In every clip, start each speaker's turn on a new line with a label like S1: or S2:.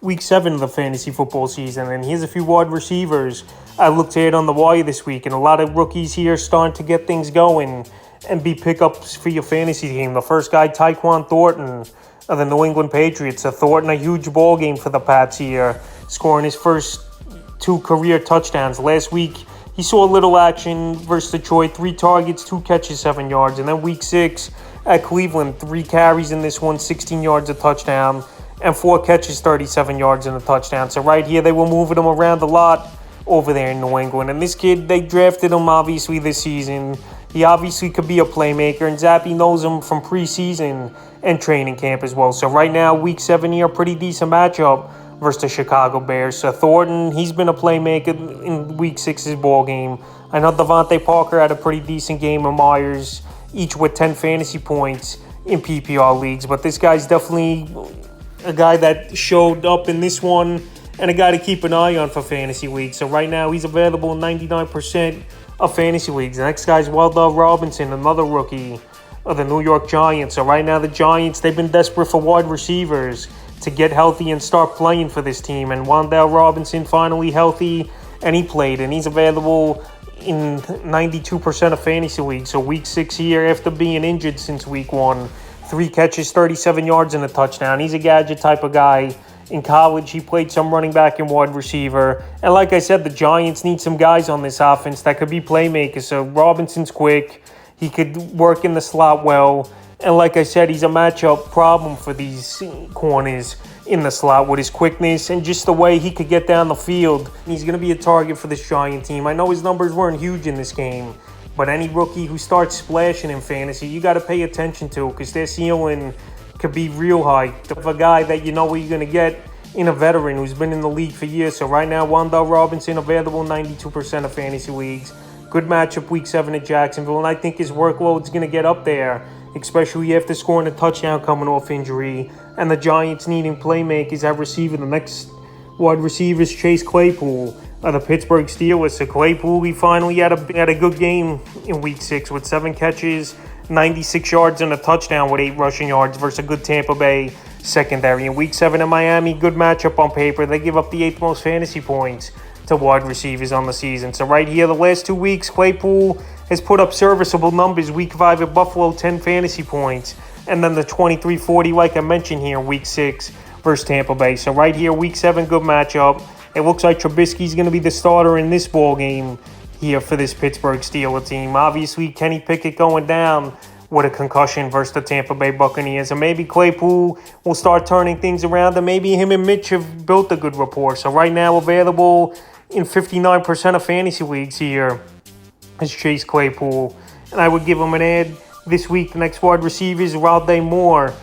S1: week 7 of the fantasy football season, and here's a few wide receivers I looked at on the wire this week, and a lot of rookies here starting to get things going and be pickups for your fantasy team. The first guy, Taekwon Thornton of the New England Patriots. Thornton, a huge ball game for the Pats here, scoring his first 2 career touchdowns. Last week, he saw a little action versus Detroit, 3 targets, 2 catches, 7 yards. And then week 6 at Cleveland, 3 carries in this one, 16 yards, a touchdown, and 4 catches, 37 yards, and a touchdown. So right here, they were moving him around a lot over there in New England. And this kid, they drafted him obviously this season. He obviously could be a playmaker, and Zappy knows him from preseason and training camp as well. So right now, week 7 here, pretty decent matchup versus the Chicago Bears. So Thornton, he's been a playmaker in week 6's ball game. I know Devonte Parker had a pretty decent game, and Myers, each with 10 fantasy points in PPR leagues. But this guy's definitely a guy that showed up in this one and a guy to keep an eye on for fantasy leagues. So right now, he's available in 99% of fantasy leagues. The next guy's Waiver Robinson, another rookie of the New York Giants. So right now, the Giants, they've been desperate for wide receivers to get healthy and start playing for this team. And Waiver Robinson finally healthy, and he played, and he's available in 92% of fantasy leagues. So week 6 here, after being injured since week 1, 3 catches, 37 yards, and a touchdown. He's a gadget type of guy. In college, he played some running back and wide receiver. And like I said, the Giants need some guys on this offense that could be playmakers. So Robinson's quick. He could work in the slot well. And like I said, he's a matchup problem for these corners in the slot with his quickness and just the way he could get down the field. He's going to be a target for this Giant team. I know his numbers weren't huge in this game, but any rookie who starts splashing in fantasy, you got to pay attention to, because their ceiling could be real high. Of a guy that you know what you're going to get in a veteran who's been in the league for years. So right now, Waiver Robinson available in 92% of fantasy leagues. Good matchup week 7 at Jacksonville, and I think his workload's going to get up there, especially after scoring a touchdown coming off injury. And the Giants needing playmakers at receiver. The next wide receiver is Chase Claypool of the Pittsburgh Steelers. So Claypool, he finally had a good game in week 6 with 7 catches, 96 yards, and a touchdown with 8 rushing yards versus a good Tampa Bay secondary. In week 7 in Miami, good matchup on paper. They give up the 8th most fantasy points to wide receivers on the season. So right here, the last 2 weeks, Claypool has put up serviceable numbers. Week 5 at Buffalo, 10 fantasy points. And then the 23-40, like I mentioned here, week 6 versus Tampa Bay. So right here, week 7, good matchup. It looks like Trubisky's going to be the starter in this ball game here for this Pittsburgh Steelers team. Obviously, Kenny Pickett going down with a concussion versus the Tampa Bay Buccaneers. And maybe Claypool will start turning things around, and maybe him and Mitch have built a good rapport. So right now, available in 59% of fantasy leagues here is Chase Claypool. And I would give him an ad this week. The next wide receiver is Rondé Moore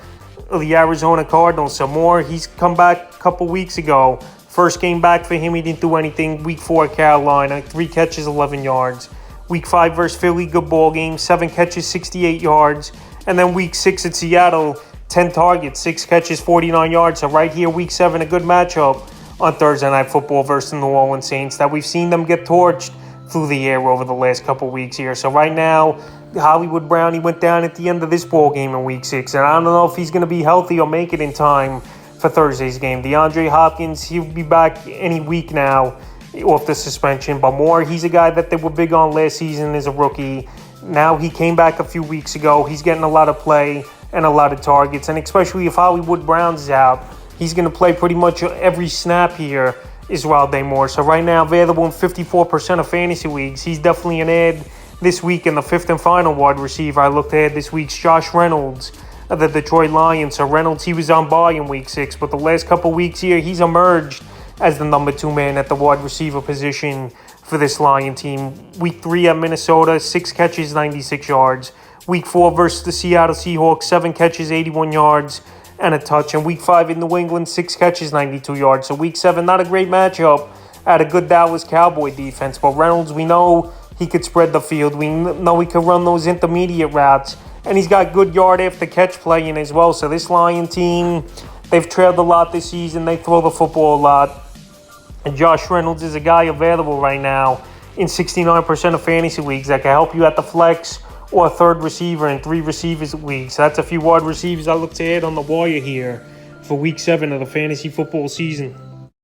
S1: of the Arizona Cardinals. So Moore, he's come back a couple weeks ago. First game back for him, he didn't do anything. Week 4 at Carolina, 3 catches, 11 yards. Week 5 versus Philly, good ball game, 7 catches, 68 yards. And then week 6 at Seattle, 10 targets, 6 catches, 49 yards. So right here, week 7, a good matchup on Thursday Night Football versus the New Orleans Saints that we've seen them get torched through the air over the last couple weeks here. So right now, Hollywood Brown, he went down at the end of this ball game in week 6. And I don't know if he's going to be healthy or make it in time for Thursday's game. DeAndre Hopkins, he'll be back any week now off the suspension. But Moore, he's a guy that they were big on last season as a rookie. Now he came back a few weeks ago. He's getting a lot of play and a lot of targets. And especially if Hollywood Brown's out, he's going to play pretty much every snap here is Rondé Moore. So right now, available in 54% of fantasy leagues. He's definitely an ad this week. In the 5th and final wide receiver I looked at this week's Josh Reynolds of the Detroit Lions. So Reynolds, he was on bye in week 6, but the last couple weeks here, he's emerged as the number 2 man at the wide receiver position for this Lion team. Week 3 at Minnesota, 6 catches, 96 yards. Week 4 versus the Seattle Seahawks, 7 catches, 81 yards, and a touch. And week 5 in New England, 6 catches, 92 yards. So week 7, not a great matchup at a good Dallas Cowboy defense. But Reynolds, we know he could spread the field. We know he could run those intermediate routes. And he's got good yard after catch playing as well. So this Lion team, they've trailed a lot this season. They throw the football a lot. And Josh Reynolds is a guy available right now in 69% of fantasy leagues that can help you at the flex or a third receiver in 3 receivers leagues. So that's a few wide receivers I look to add on the wire here for Week 7 of the fantasy football season.